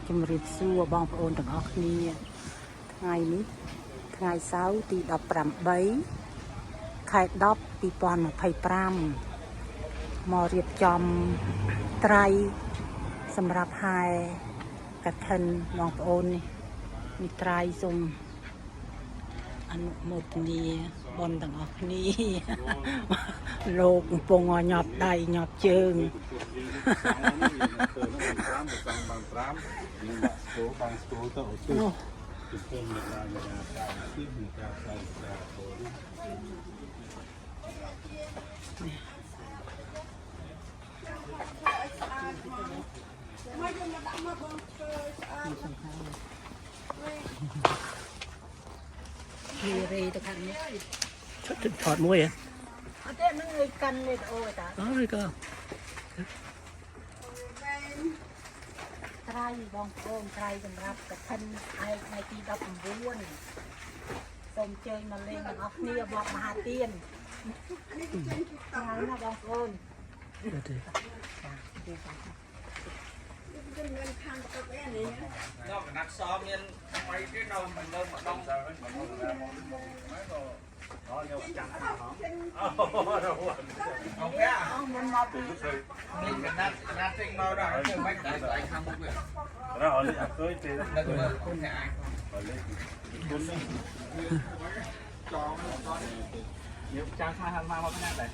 ជំរាបសួរបងប្អូនទាំងអស់គ្នាថ្ងៃនេះថ្ងៃសៅរ៍ទី18 ខែ 10 2025 មករៀបចំត្រីសម្រាប់ហែកឋិនបងប្អូននេះត្រីសូមអនុមោទនាបងទាំងអស់គ្នាលោកកំពុងញាប់ដៃញាប់ជើងរេទៅខាងនេះថតមួយហ៎អត់ទេនឹងឲ្យកាន់នេះអូយតាអូយក៏ត្រីបងប្អូនត្រីសម្រាប់កឋិនឯកថ្ងៃទី19សូមអញ្ជើញមកលេងទាំងអស់គ្នាបបមហាទានថ្ងៃណាបងប្អូនដល់កណាត់សមមានថ្មីទៀតនៅម្ដងអត់យកចាំហ៎អូខេអស់មិនមកពីមានកណាត់ចេញមកដល់ធ្វើមិនដែរស្អែកខាងមុខវារកអត់អត់ឃើញទេនៅមើលគុណអ្នកអាចគុណនេះចងយកចាំខាងហាត់មកណាស់ដែរ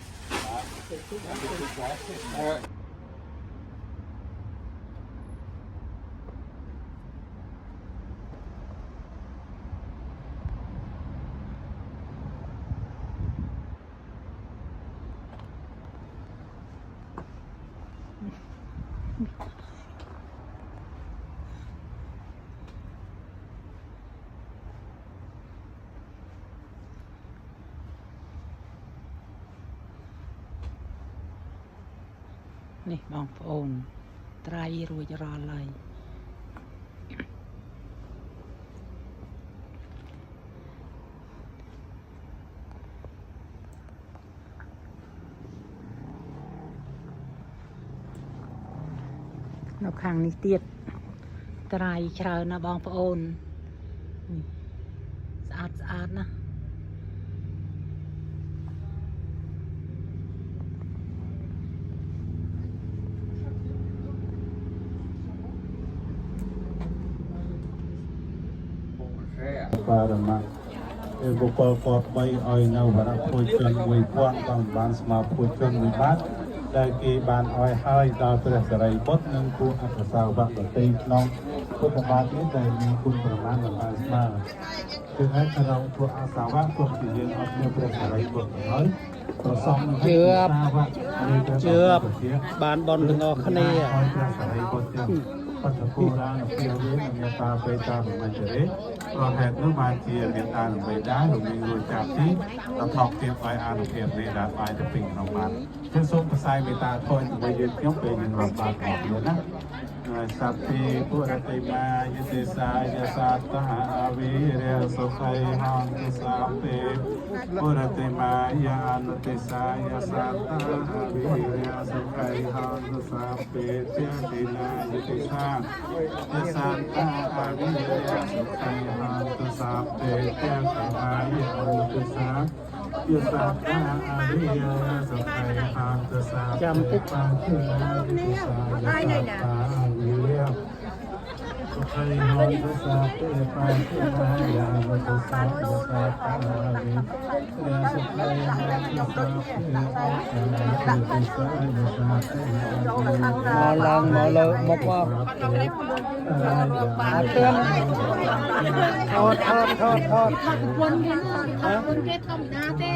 នេះបងប្អូនត្រីរួចរាល់ហើយនៅខាងនេះទៀតត្រីច្រើនណាបងប្អូនស្អាតណាបាទមកបុគ្គលគាត់3ឲ្យនៅបរិបទជន1000ក៏បានស្មើពុជនមួយបាត់ដែលគេបានឲ្យហើយដល់ព្រះសរិបុត្រនិងគូអក្សសាវកដទៃក្នុងពុទ្ធបាទនេះដែលមានគុណប្រមាណដល់បានស្មើគឺឯករងពួកអសាវកទោះជាយើងអត់មានព្រះសរិបុត្រហើយប្រសងជឿបានបនទាំងអស់គ្នាព្រះសរិបុត្របច្ចុប្បន្នរានពេលនេះមានតាបេតាប្រមាណទេព្រោះហេតុនោះបានជាមានតានបេតាលោកមានរួចចាប់ទីដល់ថោកទៀតឲ្យអនុភាពនេះដល់បាយទៅពេញក្នុងបានគឺសូមផ្សាយមេត្តាធម៌ជាមួយយើងខ្ញុំពេលយើងរាប់បាត់អស់ទៀតណាសព្ទិពុរតិមាយតិសាយសាតហអវិរិយសុខៃហងតិសាពេពុរតិមាយានុតិសាយសាតហអវិរិយសុខៃហងតិសាពេទាតិនាយតិសាយសាតហអវិរិយសុខៃហងតិសាពេទាតិនាយតិសាយសាតហអវិរិយសុខៃហងតិសាចាំតិចហើយនៅណាហើយហនទុសាពេបាតិមាយាវទុសាទុសាតាវិរាសុខៃហនទុសាពេបាតិមាយាវទុសាទុសាមកឡើងមកលើមកមកអត់ទឿនថតប្រពន្ធគេធម្មតាទេ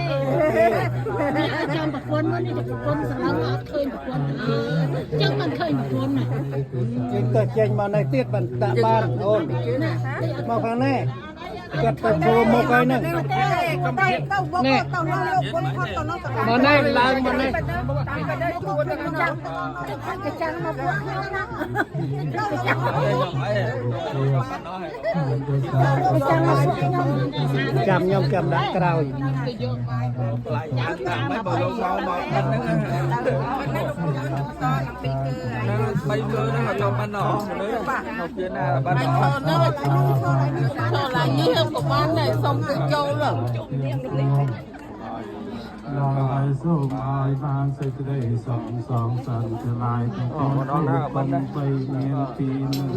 ចាំប្រពន្ធមកនេះប្រពន្ធសម្លឹងអត់ឃើញប្រពន្ធចឹងមិនឃើញប្រពន្ធណាចេញទៅចេញមកនៅទៀតបន្តបានអូនមកខាងនេះ គាត់ទៅចូលមកហើយហ្នឹងនេះមកនេះឡើងមកនេះចាំខ្ញុំចាំដាក់ក្រោយបីមើលហ្នឹងចូលបានណោះនៅពីណាបានណោះចូលឡើងនេះក៏បានដែរសុំទៅចូលឡើងLord, so my man said today, song, sun, to light,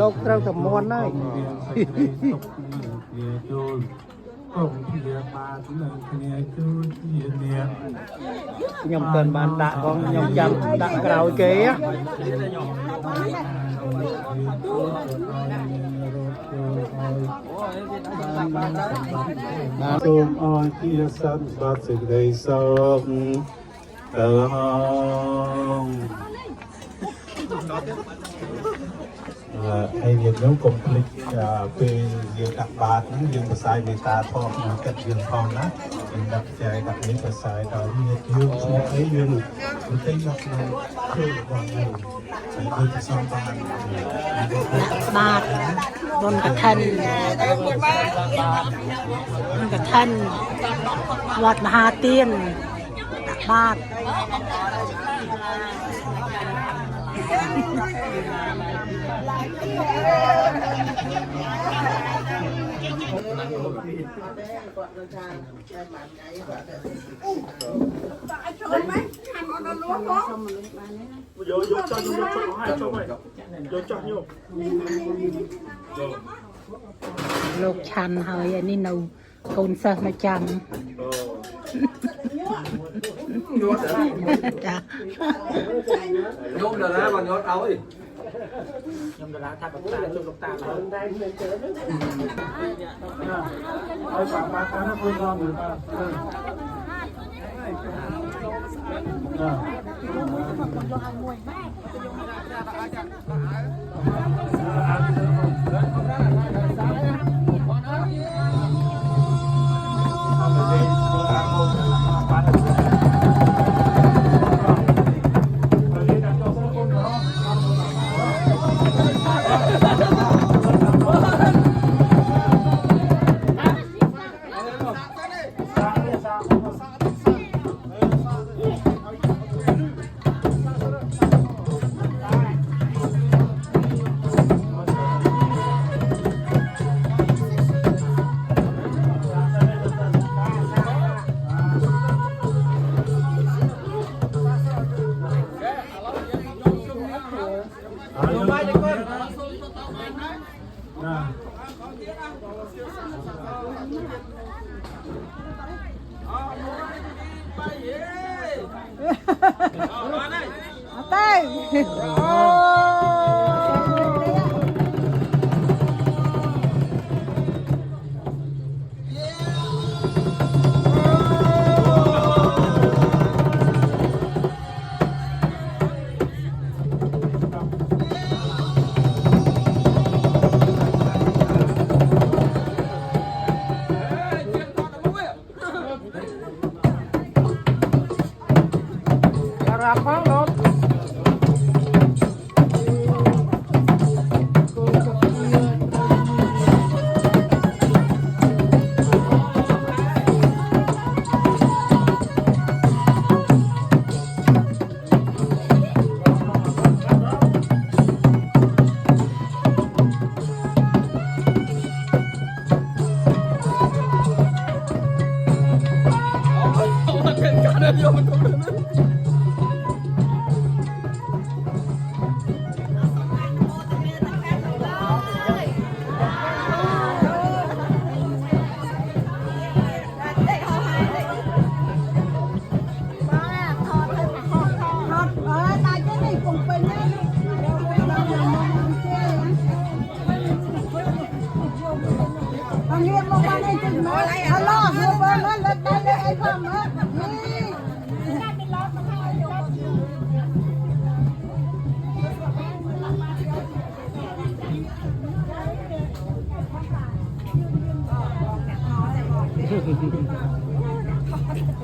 លោកត្រូវតែមន់ហើយខ្ញុំមិនបានដាក់ផងខ្ញុំចាំដាក់ក្រោយគេសូមអរជាសត្វបាត់សេចក្តីសុខទៅហើយយើងនោះកុំភ្លេចពេលយើងដាក់បាតហ្នឹងយើងប្រសាយមេត្តាធម៌ក្នុងចិត្តយើងផងណាយើងដាក់ចែកដាក់នេះប្រសាយដល់ញាតិយើងឈ្មោះអីយើងមិនទៅយកក្នុងគ្រូរបស់យើងហើយដូចជាសំបានបាតបុណ្យកឋិនវត្តមហាទានបាតលោកឆាន់ហើយនេះនៅកូនសិស្សមកចាំចាខ្ញុំតារាបងញ៉ាត់ឲ្យខ្ញុំតារាថាលោកតាជុំលោកតាហើយឲ្យបាក់តាមខ្លួនរំមើល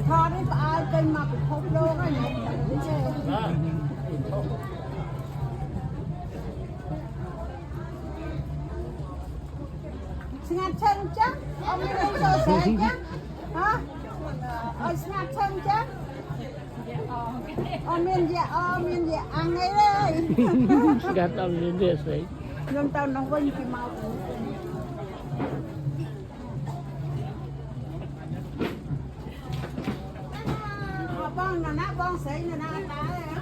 ทอดให้ปลาเป็นมาเป็นพบโลกอะไรสงัดเชิงจ้ะเอาไม่ได้โซ่แสงจ้ะฮะเอาสงัดเชิงจ้ะเอาเมียนเยอะอังไงเลย Gạt tao lên để sấy. ยมเต้าน้องวันกี่เมาบ้องนะบ้องเสยนะตาเลย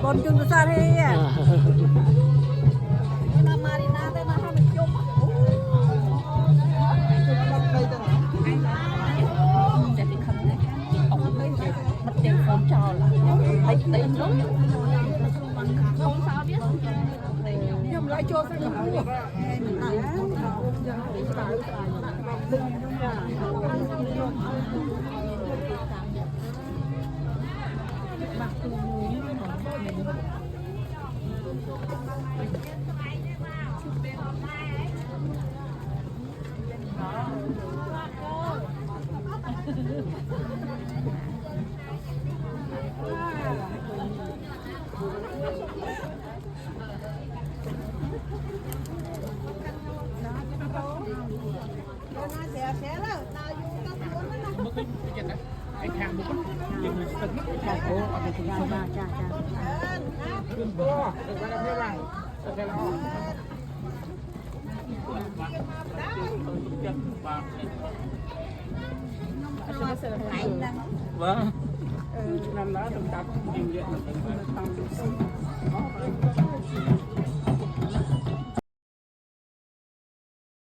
บนจุนตุสาเฮียมาดีนะแต่มาทำเป็นจุ๊บมันเต็มของจอละไอ้เต็มนู้นkhông sao biết nhưng lại cho sang vâng năm đó chúng ta cũng nhiều